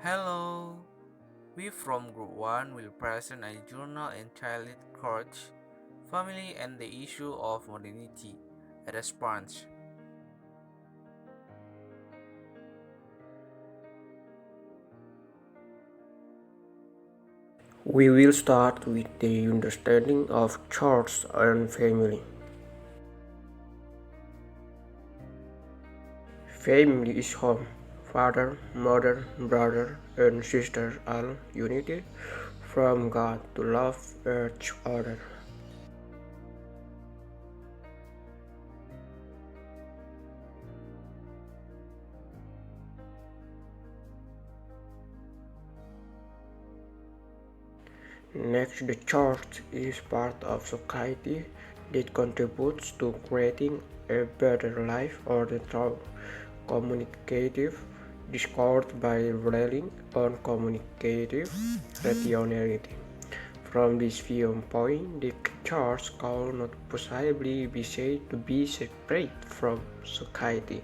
Hello! We from Group 1 will present a journal entitled Courage, Family and the Issue of Modernity, a response. We will start with the understanding of church and family. Family is home. Father, mother, brother, and sister all united from God to love each other. Next, the church is part of society that contributes to creating a better life order through communicative discourse by relying on communicative rationality. From this viewpoint, the church could not possibly be said to be separate from society.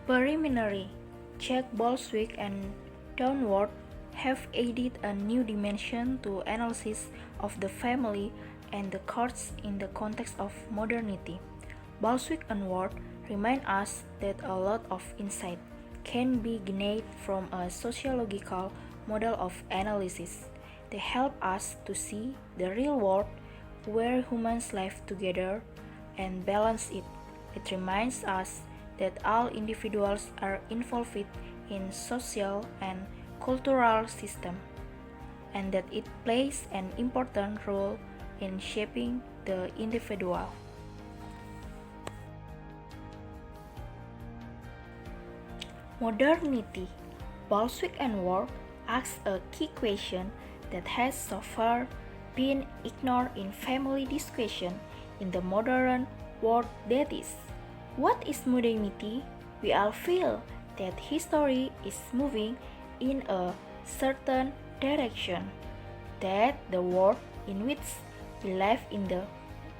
Preliminary, Jack Bolswick and Downward have added a new dimension to analysis of the family and the courts in the context of modernity. Bolswick and Ward remind us that a lot of insight can be gained from a sociological model of analysis. They help us to see the real world where humans live together and balance it. It reminds us that all individuals are involved in social and cultural system and that it plays an important role in shaping the individual. Modernity. Bolswick and Ward asks a key question that has so far been ignored in family discussion in the modern world, that is, what is modernity? We all feel that history is moving in a certain direction, that the world in which we live in the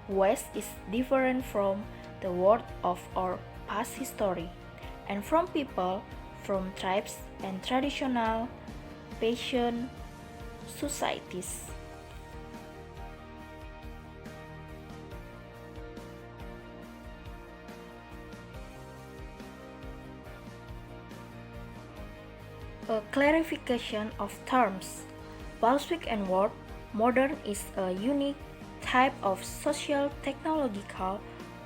West is different from the world of our past history, and from people, from tribes and traditional patient societies. A clarification of terms. Bolswick and Ward, modern is a unique type of social technological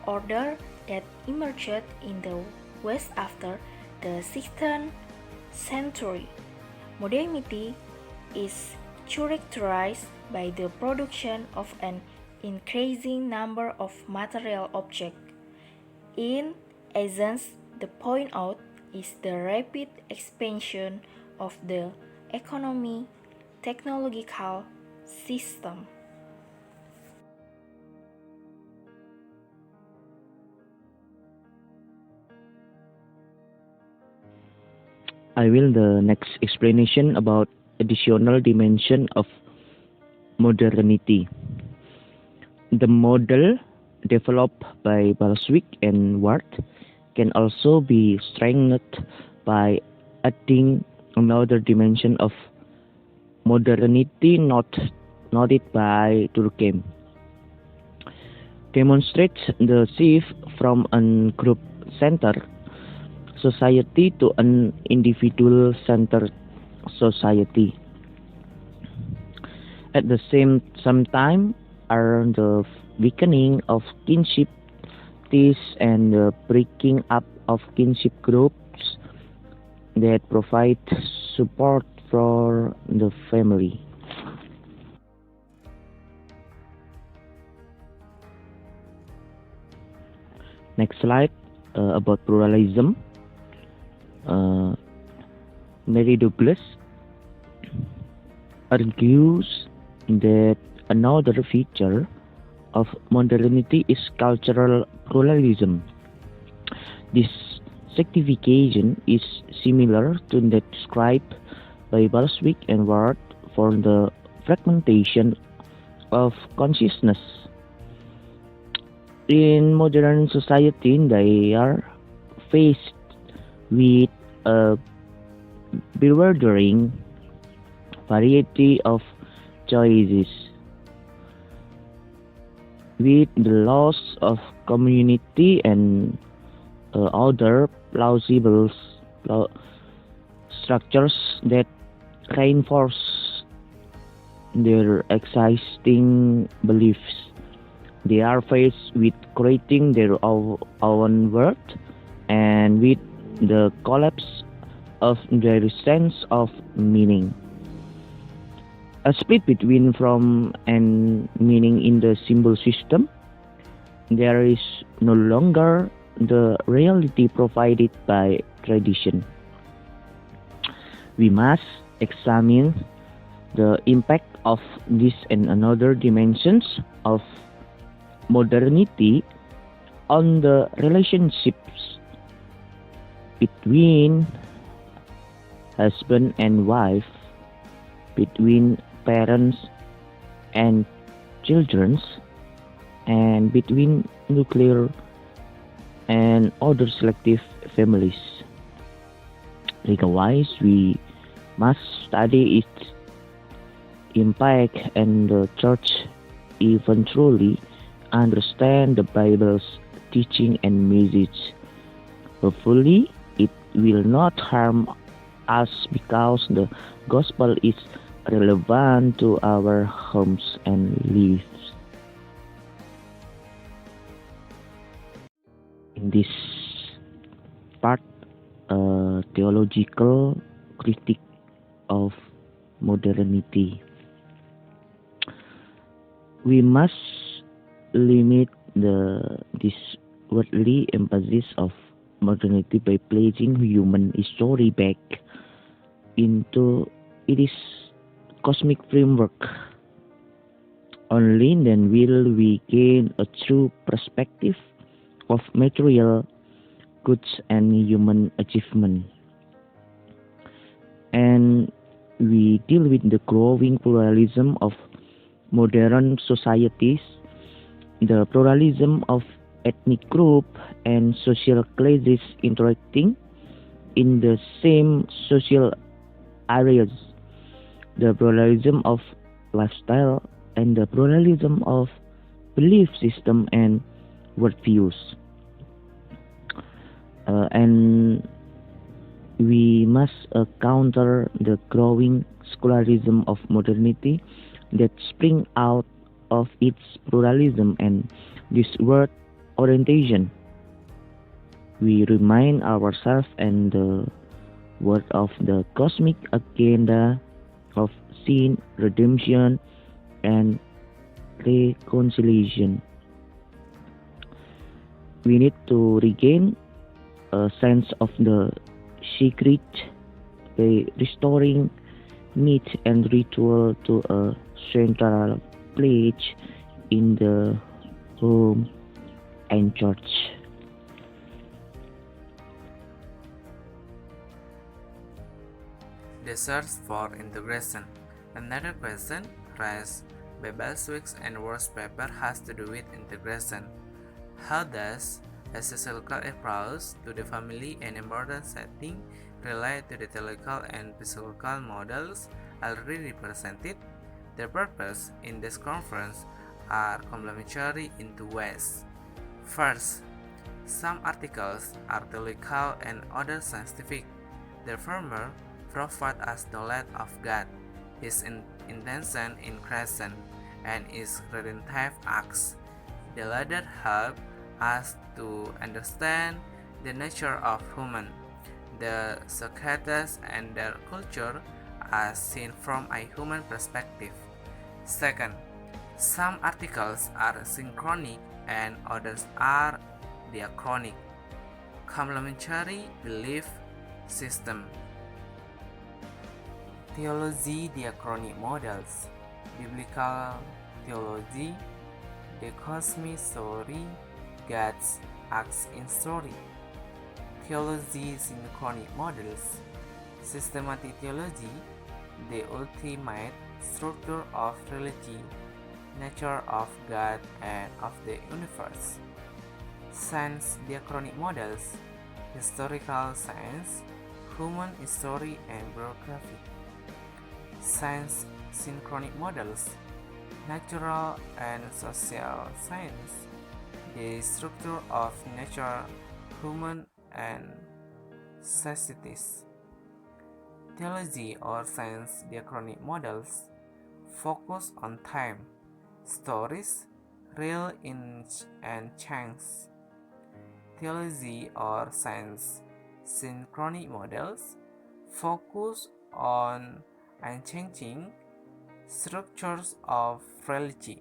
order that emerged in the West after the 16th century. Modernity is characterized by the production of an increasing number of material objects. In essence, the point out is the rapid expansion of the economy technological system. I will the next explanation about additional dimension of modernity. The model developed by Balswick and Ward can also be strengthened by adding another dimension of modernity noted by Durkheim. Demonstrates the shift from a group-centered society to an individual-centered society. At the same time are the weakening of kinship ties and the breaking up of kinship groups that provide support for the family. Next slide about pluralism. Uh, Mary Douglas argues that another feature of modernity is cultural pluralism. This signification is similar to that described by Balswick and Ward for the fragmentation of consciousness. In modern society, they are faced with a bewildering variety of choices, with the loss of community and other plausible plau- structures that reinforce their existing beliefs. They are faced with creating their own world and with the collapse of their sense of meaning. A split between from and meaning in the symbol system. There is no longer the reality provided by tradition. We must examine the impact of this and another dimensions of modernity on the relationships between husband and wife, between parents and children, and between nuclear and other selective families. Likewise, we must study its impact and the church eventually understand the Bible's teaching and message. Hopefully, it will not harm us because the gospel is relevant to our homes and lives. In this part, a theological critique of modernity. We must limit this worldly emphasis of modernity by placing human history back into its cosmic framework. Only then will we gain a true perspective of material goods and human achievement. And we deal with the growing pluralism of modern societies, the pluralism of ethnic group and social classes interacting in the same social areas, the pluralism of lifestyle and the pluralism of belief system and worldviews. And we must counter the growing secularism of modernity that spring out of its pluralism and this word orientation. We remind ourselves and the word of the cosmic agenda of sin, redemption, and reconciliation. We need to regain a sense of the secret by restoring myth and ritual to a central place in the home and church. The search for integration. Another question raised by Belswick and Worth's paper has to do with integration. How does a sociological approach to the family and a modern setting relate to the theological and physiological models already presented? Their purpose in this conference are complementary in two ways. First, some articles are theological and others scientific. The former provide us knowledge of God, His intention in creation, and His redemptive acts. The latter help us to understand the nature of human, the societies and their culture as seen from a human perspective. Second, some articles are synchronic and others are diachronic. Complementary belief system. Theology diachronic models. Biblical theology. The cosmic story. God's acts in story. Theology synchronic models. Systematic theology. The ultimate structure of reality, nature of God and of the universe. Science diachronic models, historical science, human history and biography. Science synchronic models, natural and social science, the structure of nature, human and societies. Theology or science diachronic models focus on time, stories, real and chance. Theology or science synchronic models focus on unchanging structures of reality.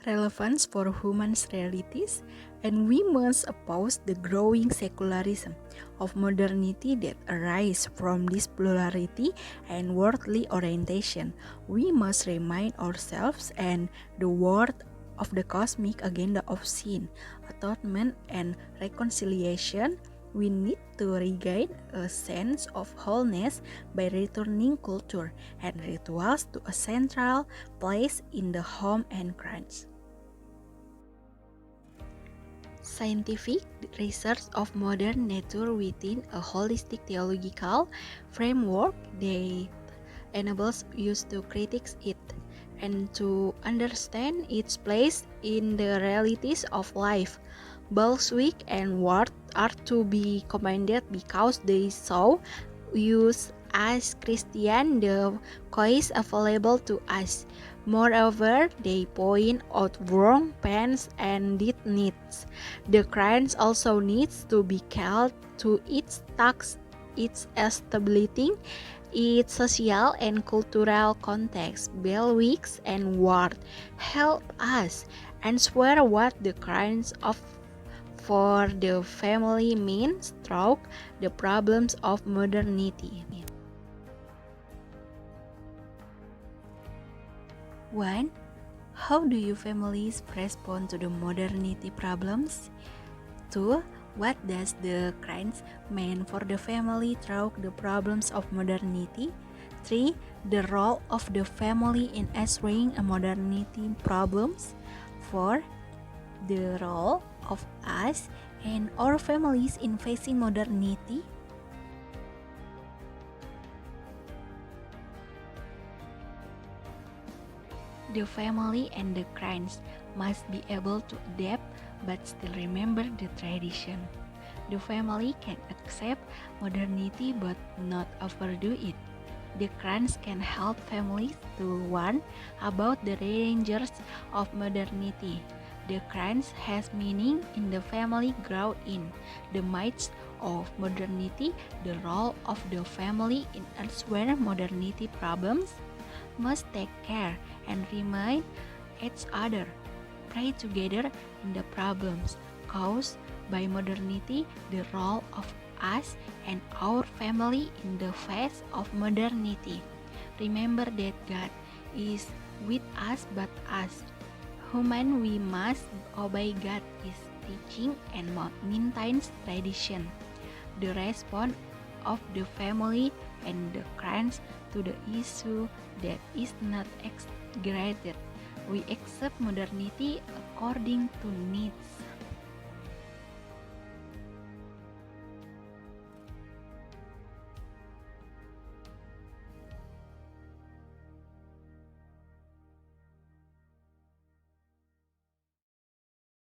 Relevance for human realities, and we must oppose the growing secularism of modernity that arises from this plurality and worldly orientation. We must remind ourselves and the world of the cosmic agenda of sin, atonement, and reconciliation. We need to regain a sense of wholeness by returning culture and rituals to a central place in the home and crunch. Scientific research of modern nature within a holistic theological framework that enables us to critique it and to understand its place in the realities of life. Bolswick and Ward are to be commended because they saw use as Christian the choice available to us. Moreover, they point out wrong pains and deed needs. The Christ also needs to be called to its task, its establishing its social and cultural context. Belwicks and Ward help us answer what the Christ of for the family means through the problems of modernity. 1. How do you families respond to the modernity problems? 2. What does the Christ mean for the family through the problems of modernity? 3. The role of the family in answering a modernity problems. 4. The role of us and our families in facing modernity. The family and the Christ must be able to adapt but still remember the tradition. The family can accept modernity but not overdo it. The Christ can help families to warn about the dangers of modernity. The Christ has meaning in the family grow in the midst of modernity. The role of the family in answering modernity problems must take care and remind each other. Pray together in the problems caused by modernity, the role of us and our family in the face of modernity. Remember that God is with us but us. Human we must obey God is teaching and maintains tradition. The response of the family and the Christ to the issue that is not exaggerated. We accept modernity according to needs.